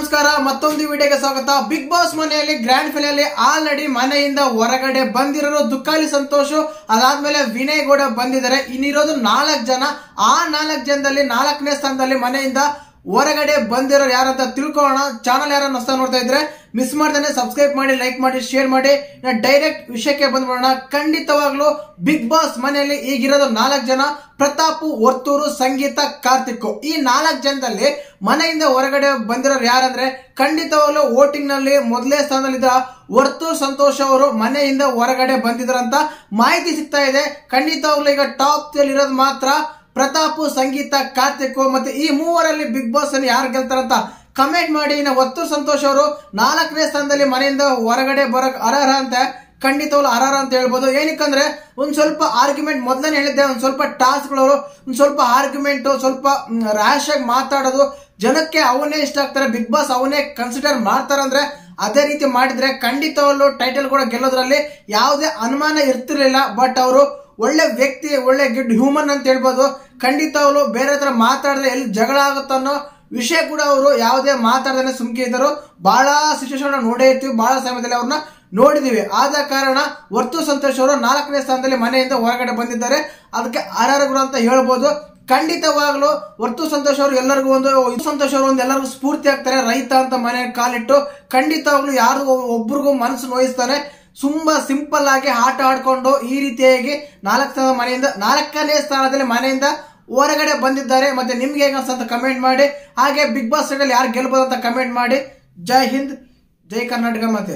ನಮಸ್ಕಾರ ಮತ್ತೊಂದು ವಿಡಿಯೋಗೆ ಸ್ವಾಗತ। ಬಿಗ್ ಬಾಸ್ ಮನೆಯಲ್ಲಿ ಗ್ರ್ಯಾಂಡ್ ಫಿನಾಲೆ ಆಲ್ರೆಡಿ ಮನೆಯಿಂದ ಹೊರಗಡೆ ಬಂದಿರೋರು ದುಃಖಾಲಿ ಸಂತೋಷ್, ಅದಾದ್ಮೇಲೆ ವಿನಯ್ ಗೌಡ ಬಂದಿದ್ದಾರೆ। ಇನ್ನಿರೋದು 4 ಜನ। ಆ 4 ಜನದಲ್ಲಿ 4ನೇ ಸ್ಥಾನದಲ್ಲಿ ಮನೆಯಿಂದ ಹೊರಗಡೆ ಬಂದಿರೋ ಯಾರಂತ ತಿಳ್ಕೊಳ್ಳೋಣ। ಚಾನಲ್ ಯಾರನ್ನ ಹೊಸ ನೋಡ್ತಾ ಇದ್ರೆ ಮಿಸ್ ಮಾಡ್ತಾನೆ ಸಬ್ಸ್ಕ್ರೈಬ್ ಮಾಡಿ, ಲೈಕ್ ಮಾಡಿ, ಶೇರ್ ಮಾಡಿ। ಡೈರೆಕ್ಟ್ ವಿಷಯಕ್ಕೆ ಬಂದ್ಬಿಡೋಣ। ಖಂಡಿತವಾಗ್ಲೂ ಬಿಗ್ ಬಾಸ್ ಮನೆಯಲ್ಲಿ ಈಗಿರೋದು 4 ಜನ, ಪ್ರತಾಪ್, ವರ್ತೂರು, ಸಂಗೀತ, ಕಾರ್ತಿಕ್। ಈ 4 ಜನದಲ್ಲಿ ಮನೆಯಿಂದ ಹೊರಗಡೆ ಬಂದಿರೋರು ಯಾರಂದ್ರೆ ಖಂಡಿತವಾಗ್ಲೂ ವೋಟಿಂಗ್ ನಲ್ಲಿ ಮೊದಲೇ ಸ್ಥಾನದಲ್ಲಿದ್ದ ವರ್ತೂರ್ ಸಂತೋಷ್ ಅವರು ಮನೆಯಿಂದ ಹೊರಗಡೆ ಬಂದಿದ್ರಂತ ಮಾಹಿತಿ ಸಿಗ್ತಾ ಇದೆ। ಖಂಡಿತವಾಗ್ಲೂ ಈಗ ಟಾಪ್ ಇರೋದು ಮಾತ್ರ ಪ್ರತಾಪ್, ಸಂಗೀತ, ಕಾರ್ತಿಕ್। ಮತ್ತೆ ಈ ಮೂವರಲ್ಲಿ ಬಿಗ್ ಬಾಸ್ ಅಲ್ಲಿ ಯಾರು ಗೆಲ್ತಾರಂತ ಕಮೆಂಟ್ ಮಾಡಿ। ವರ್ತೂರ್ ಸಂತೋಷ್ ಅವರು 4ನೇ ಸ್ಥಾನದಲ್ಲಿ ಮನೆಯಿಂದ ಹೊರಗಡೆ ಬರಕ್ ಅರ್ಹ ಅಂತ, ಖಂಡಿತವಾಗ್ಲೂ ಅರ್ಹ ಅಂತ ಹೇಳ್ಬೋದು। ಏನಕ್ಕಂದ್ರೆ ಒಂದ್ ಸ್ವಲ್ಪ ಆರ್ಗ್ಯುಮೆಂಟ್ ಮೊದಲನೇ ಹೇಳಿದ್ದೆ, ಒಂದ್ ಸ್ವಲ್ಪ ಟಾಸ್ಕ್ ಗಳು, ಒಂದ್ ಸ್ವಲ್ಪ ಆರ್ಗ್ಯುಮೆಂಟ್, ಸ್ವಲ್ಪ ರ್ಯಾಶ್ ಆಗಿ ಮಾತಾಡೋದು, ಜನಕ್ಕೆ ಅವನೇ ಇಷ್ಟ ಆಗ್ತಾರೆ, ಬಿಗ್ ಬಾಸ್ ಅವನೇ ಕನ್ಸಿಡರ್ ಮಾಡ್ತಾರಂದ್ರೆ ಅದೇ ರೀತಿ ಮಾಡಿದ್ರೆ ಖಂಡಿತವಾಗ್ಲೂ ಟೈಟಲ್ ಕೂಡ ಗೆಲ್ಲೋದ್ರಲ್ಲಿ ಯಾವುದೇ ಅನುಮಾನ ಇರ್ತಿರ್ಲಿಲ್ಲ। ಬಟ್ ಅವರು ಒಳ್ಳೆ ವ್ಯಕ್ತಿ, ಒಳ್ಳೆ ಗುಡ್ ಹ್ಯೂಮನ್ ಅಂತ ಹೇಳ್ಬೋದು। ಖಂಡಿತವಾಗ್ಲೂ ಬೇರೆ ತರ ಮಾತಾಡಿದ್ರೆ ಎಲ್ಲಿ ಜಗಳ ಆಗುತ್ತನ್ನೋ ವಿಷಯ ಕೂಡ ಅವರು ಯಾವುದೇ ಮಾತಾಡದೇ ಸುಮ್ಕೆ ಇದ್ದರು। ಬಹಳ ಸಿಚುವೇಶನ್ ನೋಡೇ ಇರ್ತೀವಿ, ಬಹಳ ಸಮಯದಲ್ಲಿ ಅವ್ರನ್ನ ನೋಡಿದೀವಿ। ಆದ ಕಾರಣ ವರ್ತೂರ್ ಸಂತೋಷ್ ಅವರು 4ನೇ ಸ್ಥಾನದಲ್ಲಿ ಮನೆಯಿಂದ ಹೊರಗಡೆ ಬಂದಿದ್ದಾರೆ, ಅದಕ್ಕೆ ಅರ್ಹರು ಅಂತ ಹೇಳ್ಬೋದು। ಖಂಡಿತವಾಗ್ಲೂ ವರ್ತೂರ್ ಸಂತೋಷ್ ಅವರು ಎಲ್ಲರಿಗೂ ಎಲ್ಲರಿಗೂ ಸ್ಫೂರ್ತಿ ಆಗ್ತಾರೆ। ರೈತ ಅಂತ ಮನೆ ಕಾಲಿಟ್ಟು ಖಂಡಿತವಾಗ್ಲೂ ಯಾರು ಒಬ್ರಿಗೂ ಮನಸ್ಸು ನೋಯಿಸ್ತಾನೆ, ತುಂಬಾ ಸಿಂಪಲ್ ಆಗಿ ಆಟ ಆಡ್ಕೊಂಡು ಈ ರೀತಿಯಾಗಿ 4ನೇ ಸ್ಥಾನದಲ್ಲಿ ಮನೆಯಿಂದ ಹೊರಗಡೆ ಬಂದಿದ್ದಾರೆ। ಮತ್ತೆ ನಿಮ್ಗೆ ಹೇಗೆ ಅನ್ಸುತ್ತೆ ಕಮೆಂಟ್ ಮಾಡಿ। ಹಾಗೆ ಬಿಗ್ ಬಾಸ್ ಅಲ್ಲಿ ಯಾರು ಗೆಲ್ಬಹುದು ಅಂತ ಕಮೆಂಟ್ ಮಾಡಿ। ಜೈ ಹಿಂದ್, ಜೈ ಕರ್ನಾಟಕ। ಮತ್ತೆ